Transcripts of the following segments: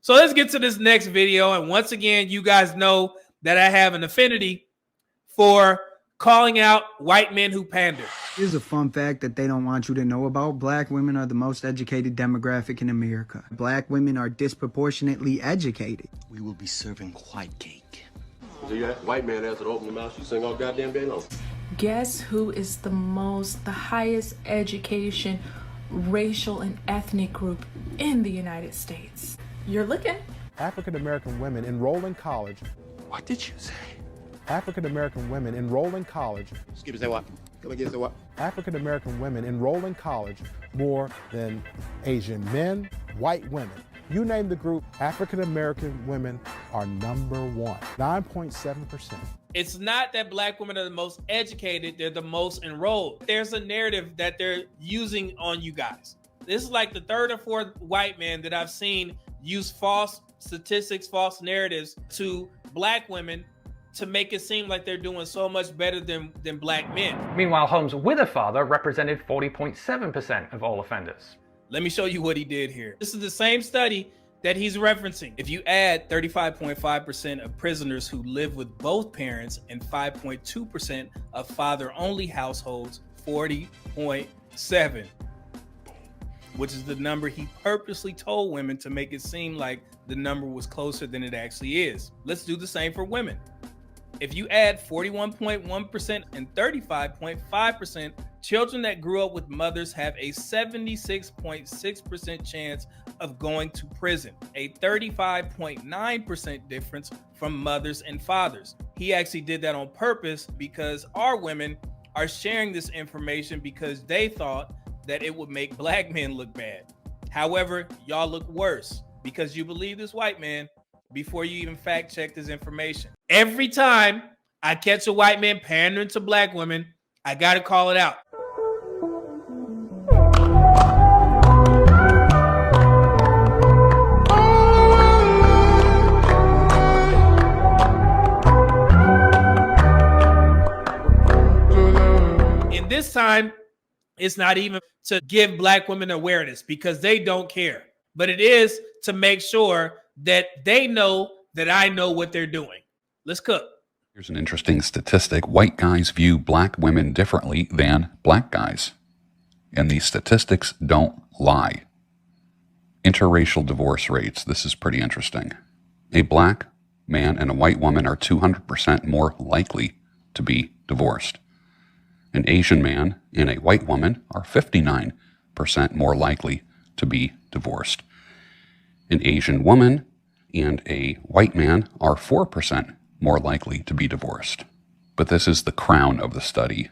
So let's get to this next video. And once again, you guys know that I have an affinity for calling out white men who pander. Here's a fun fact that they don't want you to know about. Black women are the most educated demographic in America. Black women are disproportionately educated. We will be serving white cake. So you white man has to open your mouth, you sing all goddamn day long. Guess who is the highest education, racial and ethnic group in the United States? You're looking. African American women enroll in college. What did you say? African American women enroll in college. Excuse me, say what? Come again, say what? African American women enroll in college more than Asian men, white women. You name the group, African American women are number one, 9.7%. It's not that black women are the most educated, they're the most enrolled. There's a narrative that they're using on you guys. This is like the third or fourth white man that I've seen use false statistics, false narratives to black women to make it seem like they're doing so much better than black men. Meanwhile, homes with a father represented 40.7% of all offenders. Let me show you what he did here. This is the same study that he's referencing. If you add 35.5% of prisoners who live with both parents and 5.2% of father-only households, 40.7, which is the number he purposely told women to make it seem like the number was closer than it actually is. Let's do the same for women. If you add 41.1% and 35.5%, children that grew up with mothers have a 76.6% chance of going to prison, a 35.9% difference from mothers and fathers. He actually did that on purpose because our women are sharing this information because they thought that it would make black men look bad. However, y'all look worse because you believe this white man before you even fact check this information. Every time I catch a white man pandering to black women, I gotta call it out. And this time, it's not even to give black women awareness because they don't care, but it is to make sure that they know that I know what they're doing. Let's cook. Here's an interesting statistic. White guys view black women differently than black guys. And these statistics don't lie. Interracial divorce rates. This is pretty interesting. A black man and a white woman are 200% more likely to be divorced. An Asian man and a white woman are 59% more likely to be divorced. An Asian woman and a white man are 4% more likely to be divorced. But this is the crown of the study.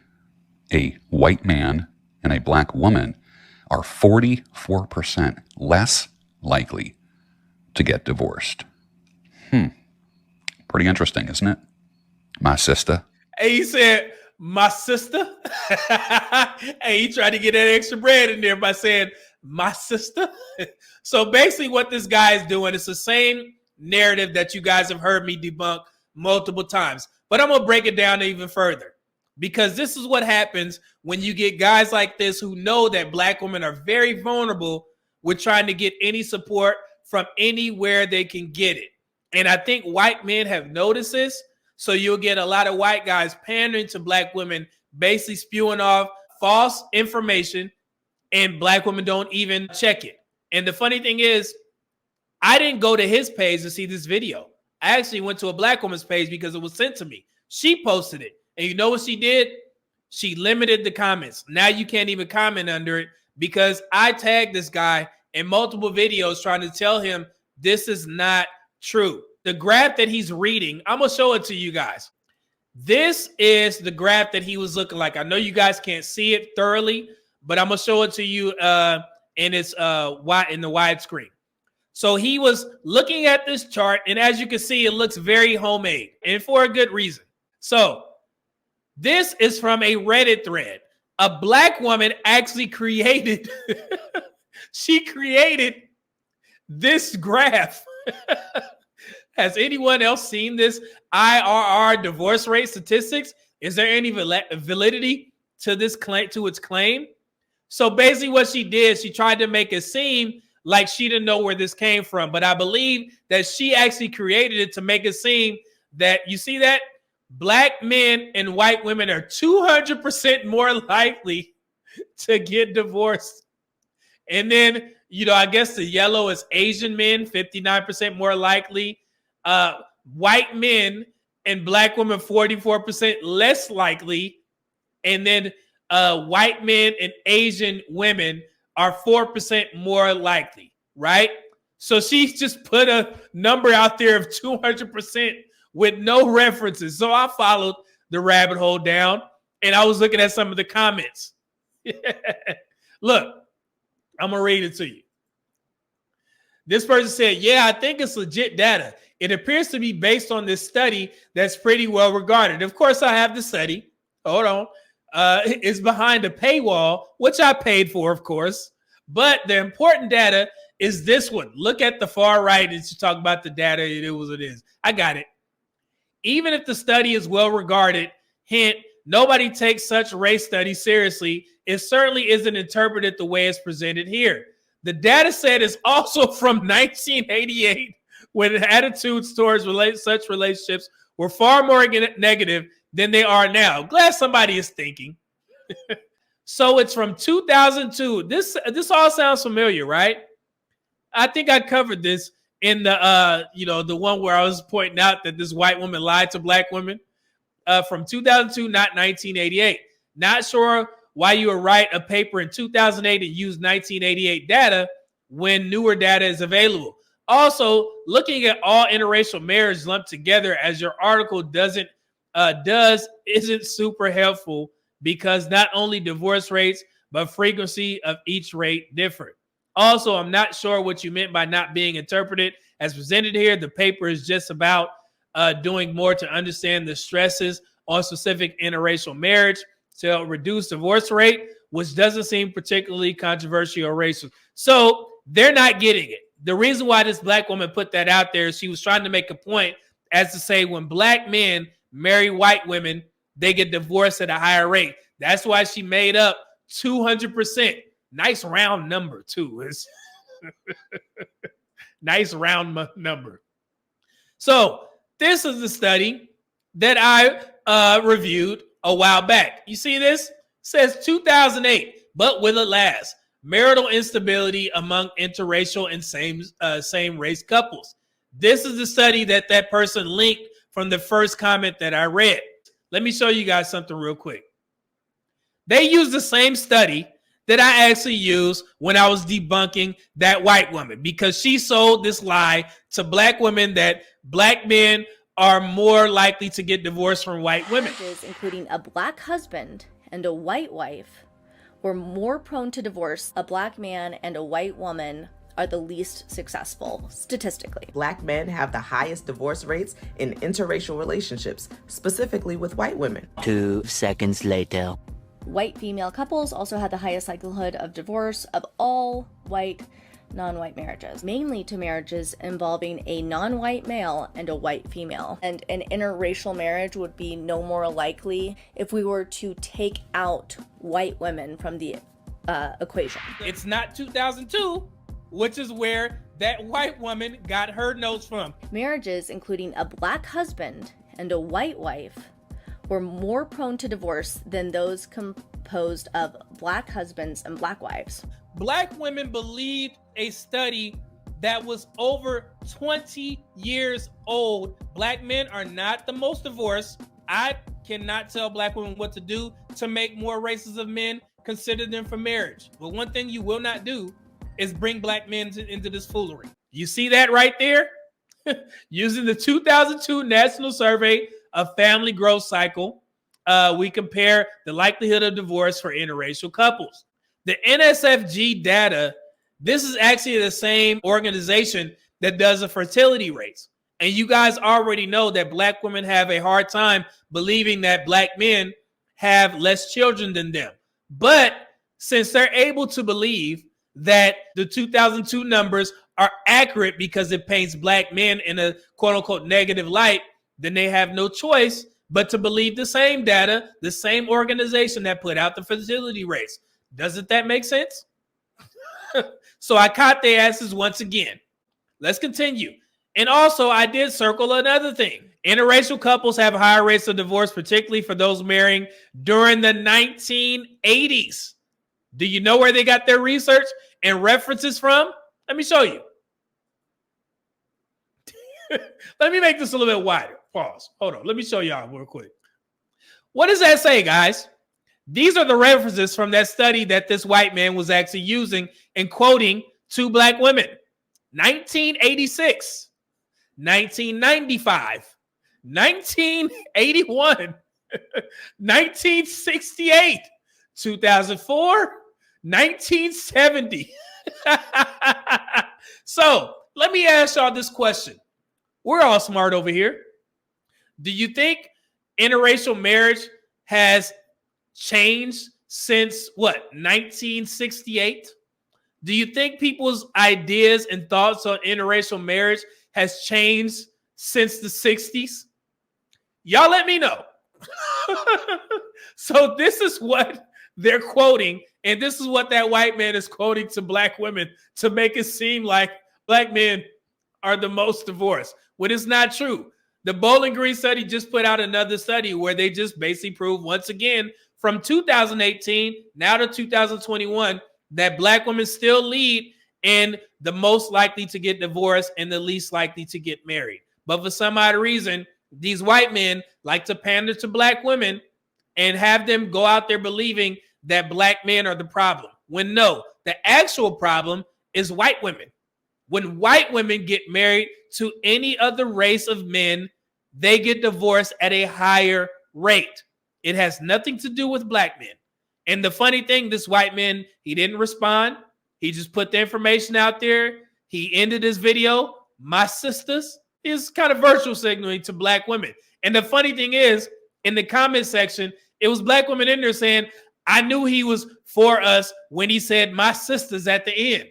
A white man and a black woman are 44% less likely to get divorced. Pretty interesting, isn't it? My sister. Hey, he said, my sister? Hey, he tried to get that extra bread in there by saying, my sister? So basically what this guy is doing is the same narrative that you guys have heard me debunk multiple times. But I'm going to break it down even further because this is what happens when you get guys like this who know that black women are very vulnerable with trying to get any support from anywhere they can get it. And I think white men have noticed this. So you'll get a lot of white guys pandering to black women, basically spewing off false information, and black women don't even check it. And the funny thing is, I didn't go to his page to see this video. I actually went to a black woman's page because it was sent to me. She posted it. And you know what she did? She limited the comments. Now you can't even comment under it because I tagged this guy in multiple videos trying to tell him this is not true. The graph that he's reading, I'm going to show it to you guys. This is the graph that he was looking like. I know you guys can't see it thoroughly, but I'm going to show it to you in its in the widescreen. So he was looking at this chart, and as you can see, it looks very homemade, and for a good reason. So this is from a Reddit thread. A black woman actually created, she created this graph. Has anyone else seen this IRR divorce rate statistics? Is there any validity to this claim, to its claim? So basically what she did, she tried to make it seem like she didn't know where this came from, but I believe that she actually created it to make it seem that, you see that? Black men and white women are 200% more likely to get divorced. And then, I guess the yellow is Asian men, 59% more likely. White men and black women, 44% less likely. And then white men and Asian women are 4% more likely, right? So she just put a number out there of 200% with no references. So I followed the rabbit hole down and I was looking at some of the comments. Look, I'm going to read it to you. This person said, yeah, I think it's legit data. It appears to be based on this study that's pretty well regarded. Of course, I have the study. Hold on. It's behind a paywall, which I paid for, of course. But the important data is this one. Look at the far right as you talk about the data. It is what it is. I got it. Even if the study is well regarded, hint, nobody takes such race studies seriously. It certainly isn't interpreted the way it's presented here. The data set is also from 1988, when attitudes towards such relationships were far more negative than they are now. Glad somebody is thinking. So it's from 2002. This all sounds familiar, right? I think I covered this in the the one where I was pointing out that this white woman lied to black women from 2002, not 1988. Not sure why you would write a paper in 2008 and use 1988 data when newer data is available. Also, looking at all interracial marriage lumped together as your article isn't super helpful, because not only divorce rates, but frequency of each rate differ. Also, I'm not sure what you meant by not being interpreted as presented here. The paper is just about doing more to understand the stresses on specific interracial marriage to reduce divorce rate, which doesn't seem particularly controversial or racist. So they're not getting it. The reason why this black woman put that out there is she was trying to make a point as to say when black men marry white women, they get divorced at a higher rate. That's why she made up 200%. Nice round number, too. It's nice round number. So this is the study that I reviewed a while back. You see this? It says 2008, but will it last? Marital instability among interracial and same race couples. This is the study that person linked from the first comment that I read. Let me show you guys something real quick. They use the same study that I actually used when I was debunking that white woman, because she sold this lie to black women that black men are more likely to get divorced from white women. Marriages, including a black husband and a white wife, were more prone to divorce. A black man and a white woman are the least successful statistically. Black men have the highest divorce rates in interracial relationships, specifically with white women. 2 seconds later. White female couples also had the highest likelihood of divorce of all white non-white marriages, mainly to marriages involving a non-white male and a white female. And an interracial marriage would be no more likely if we were to take out white women from the equation. It's not 2002, which is where that white woman got her notes from. Marriages, including a black husband and a white wife, were more prone to divorce than those composed of black husbands and black wives. Black women believed a study that was over 20 years old. Black men are not the most divorced. I cannot tell black women what to do to make more races of men consider them for marriage. But one thing you will not do is bring black men into this foolery. You see that right there? Using the 2002 National Survey of Family Growth Cycle, we compare the likelihood of divorce for interracial couples. The NSFG data, this is actually the same organization that does the fertility rates. And you guys already know that black women have a hard time believing that black men have less children than them. But since they're able to believe that the 2002 numbers are accurate because it paints black men in a quote unquote negative light, then they have no choice but to believe the same data, the same organization that put out the fertility rates. Doesn't that make sense? So I caught their asses once again. Let's continue. And also, I did circle another thing. Interracial couples have higher rates of divorce, particularly for those marrying during the 1980s. Do you know where they got their research and references from? Let me show you. Let me make this a little bit wider. Pause. Hold on. Let me show y'all real quick. What does that say, guys? These are the references from that study that this white man was actually using and quoting to black women. 1986, 1995, 1981, 1968, 2004, 1970. So let me ask y'all this question. We're all smart over here. Do you think interracial marriage has changed since what, 1968? Do you think people's ideas and thoughts on interracial marriage has changed since the 60s? Y'all let me know. So this is what they're quoting, and this is what that white man is quoting to black women to make it seem like black men are the most divorced, when it's not true. The Bowling Green study just put out another study where they just basically proved once again from 2018 now to 2021 that black women still lead in the most likely to get divorced and the least likely to get married. But for some odd reason, these white men like to pander to black women and have them go out there believing that black men are the problem. When no, the actual problem is white women. When white women get married to any other race of men, they get divorced at a higher rate. It has nothing to do with black men. And the funny thing, this white man, he didn't respond. He just put the information out there. He ended his video. My sisters is kind of virtual signaling to black women. And the funny thing is, in the comment section, it was black women in there saying, I knew he was for us when he said my sisters at the end.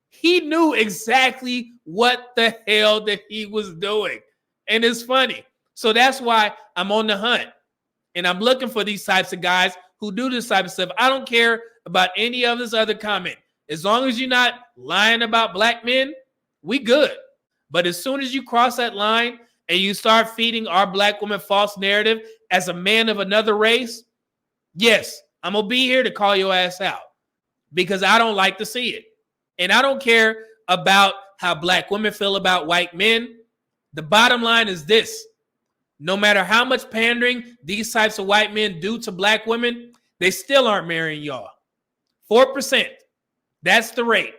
He knew exactly what the hell that he was doing. And it's funny. So that's why I'm on the hunt. And I'm looking for these types of guys who do this type of stuff. I don't care about any of this other comment. As long as you're not lying about black men, we good. But as soon as you cross that line and you start feeding our black woman false narrative as a man of another race, yes, I'm going to be here to call your ass out because I don't like to see it. And I don't care about how black women feel about white men. The bottom line is this. No matter how much pandering these types of white men do to black women, they still aren't marrying y'all. 4%. That's the rate.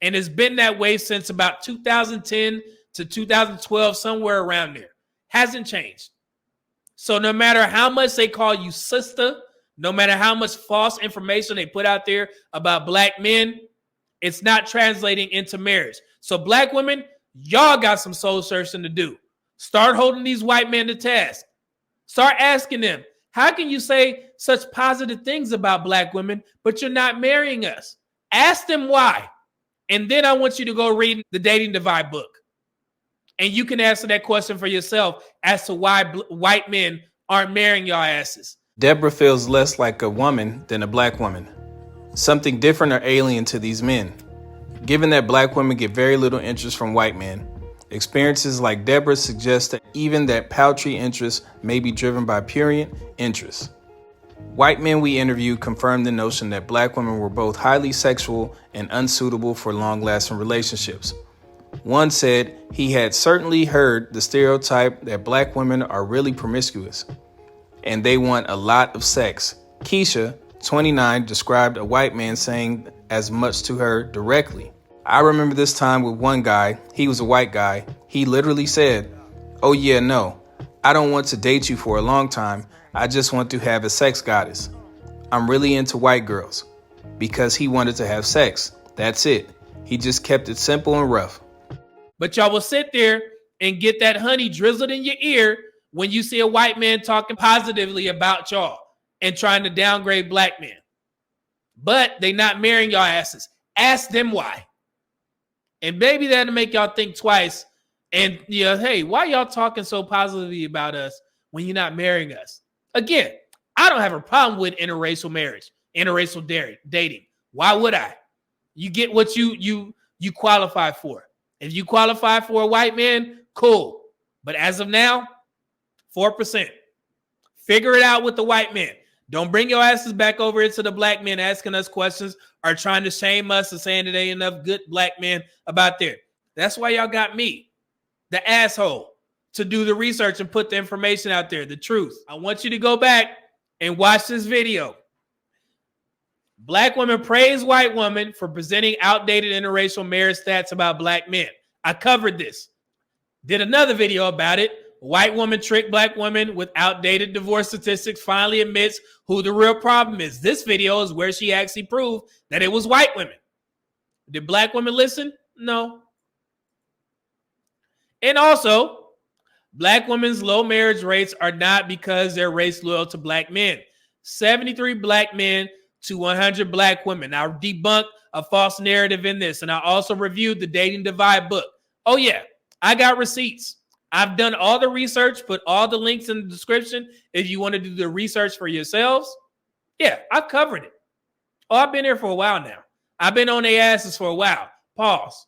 And it's been that way since about 2010 to 2012, somewhere around there. Hasn't changed. So no matter how much they call you sister, no matter how much false information they put out there about black men, it's not translating into marriage. So black women, y'all got some soul searching to do. Start holding these white men to task. Start asking them, how can you say such positive things about black women, but you're not marrying us? Ask them why. And then I want you to go read the Dating Divide book. And you can answer that question for yourself as to why white men aren't marrying y'all asses. Deborah feels less like a woman than a black woman. Something different or alien to these men. Given that black women get very little interest from white men, experiences like Deborah suggest that even that paltry interest may be driven by prurient interest. White men we interviewed confirmed the notion that black women were both highly sexual and unsuitable for long-lasting relationships. One said he had certainly heard the stereotype that black women are really promiscuous and they want a lot of sex. Keisha, 29, described a white man saying as much to her directly. I remember this time with one guy, he was a white guy. He literally said, "Oh yeah, no, I don't want to date you for a long time. I just want to have a sex goddess. I'm really into white girls," because he wanted to have sex. That's it. He just kept it simple and rough. But y'all will sit there and get that honey drizzled in your ear when you see a white man talking positively about y'all and trying to downgrade black men. But they not marrying y'all asses. Ask them why. And maybe that'll make y'all think twice. And, hey, why y'all talking so positively about us when you're not marrying us? Again, I don't have a problem with interracial marriage, interracial dating. Why would I? You get what you qualify for. If you qualify for a white man, cool. But as of now, 4%. Figure it out with the white man. Don't bring your asses back over into the black men asking us questions or trying to shame us and saying that there ain't enough good black men about there. That's why y'all got me, the asshole, to do the research and put the information out there, the truth. I want you to go back and watch this video. Black women praise white women for presenting outdated interracial marriage stats about black men. I covered this. Did another video about it. White woman tricked black women with outdated divorce statistics, finally admits who the real problem is. This video is where she actually proved that it was white women. Did black women listen? No. And also, black women's low marriage rates are not because they're race loyal to black men. 73 black men to 100 black women. I debunked a false narrative in this, and I also reviewed the Dating Divide book. Oh yeah, I got receipts. I've done all the research, put all the links in the description if you want to do the research for yourselves. Yeah, I've covered it. Oh, I've been here for a while now. I've been on their asses for a while. Pause.